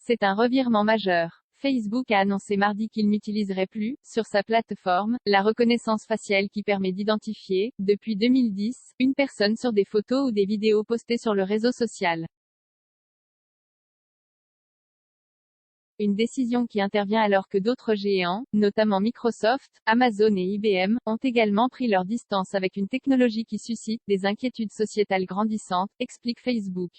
C'est un revirement majeur. Facebook a annoncé mardi qu'il n'utiliserait plus, sur sa plateforme, la reconnaissance faciale qui permet d'identifier, depuis 2010, une personne sur des photos ou des vidéos postées sur le réseau social. Une décision qui intervient alors que d'autres géants, notamment Microsoft, Amazon et IBM, ont également pris leur distance avec une technologie qui suscite des inquiétudes sociétales grandissantes, explique Facebook.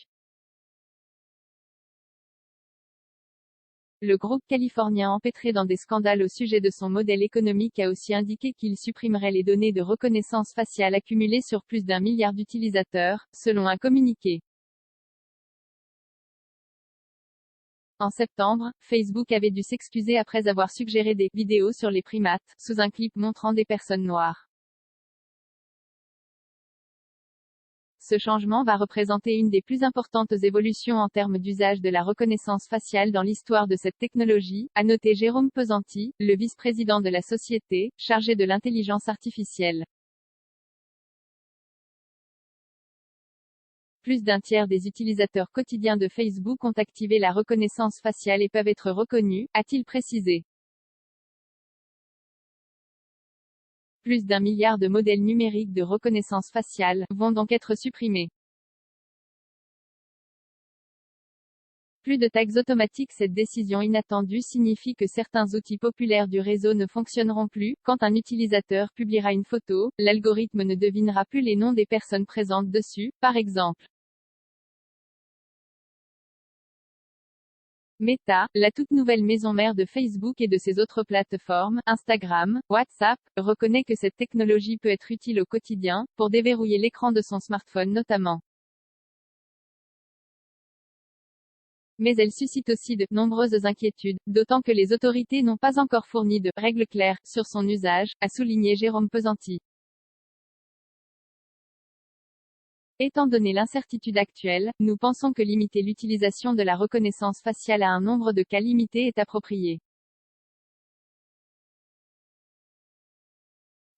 Le groupe californien empêtré dans des scandales au sujet de son modèle économique a aussi indiqué qu'il supprimerait les données de reconnaissance faciale accumulées sur plus d'1 milliard d'utilisateurs, selon un communiqué. En septembre, Facebook avait dû s'excuser après avoir suggéré des vidéos sur les primates, sous un clip montrant des personnes noires. Ce changement va représenter une des plus importantes évolutions en termes d'usage de la reconnaissance faciale dans l'histoire de cette technologie, a noté Jérôme Pesanti, le vice-président de la société, chargé de l'intelligence artificielle. Plus d'un tiers des utilisateurs quotidiens de Facebook ont activé la reconnaissance faciale et peuvent être reconnus, a-t-il précisé. Plus d'1 milliard de modèles numériques de reconnaissance faciale vont donc être supprimés. Plus de tags automatiques. Cette décision inattendue signifie que certains outils populaires du réseau ne fonctionneront plus. Quand un utilisateur publiera une photo, l'algorithme ne devinera plus les noms des personnes présentes dessus, par exemple. Meta, la toute nouvelle maison mère de Facebook et de ses autres plateformes, Instagram, WhatsApp, reconnaît que cette technologie peut être utile au quotidien, pour déverrouiller l'écran de son smartphone notamment. Mais elle suscite aussi de nombreuses inquiétudes, d'autant que les autorités n'ont pas encore fourni de règles claires sur son usage, a souligné Jérôme Pesanti. Étant donné l'incertitude actuelle, nous pensons que limiter l'utilisation de la reconnaissance faciale à un nombre de cas limité est approprié.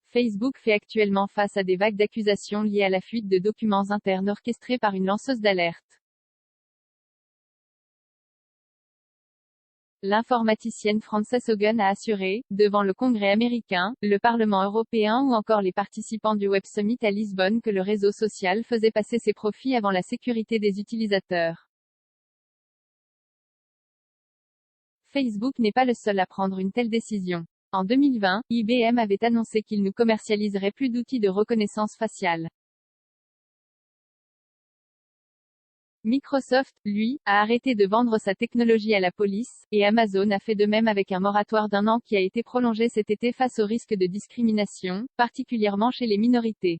Facebook fait actuellement face à des vagues d'accusations liées à la fuite de documents internes orchestrés par une lanceuse d'alerte. L'informaticienne Frances Haugen a assuré, devant le Congrès américain, le Parlement européen ou encore les participants du Web Summit à Lisbonne que le réseau social faisait passer ses profits avant la sécurité des utilisateurs. Facebook n'est pas le seul à prendre une telle décision. En 2020, IBM avait annoncé qu'il ne commercialiserait plus d'outils de reconnaissance faciale. Microsoft, lui, a arrêté de vendre sa technologie à la police, et Amazon a fait de même avec un moratoire d'1 an qui a été prolongé cet été face au risque de discrimination, particulièrement chez les minorités.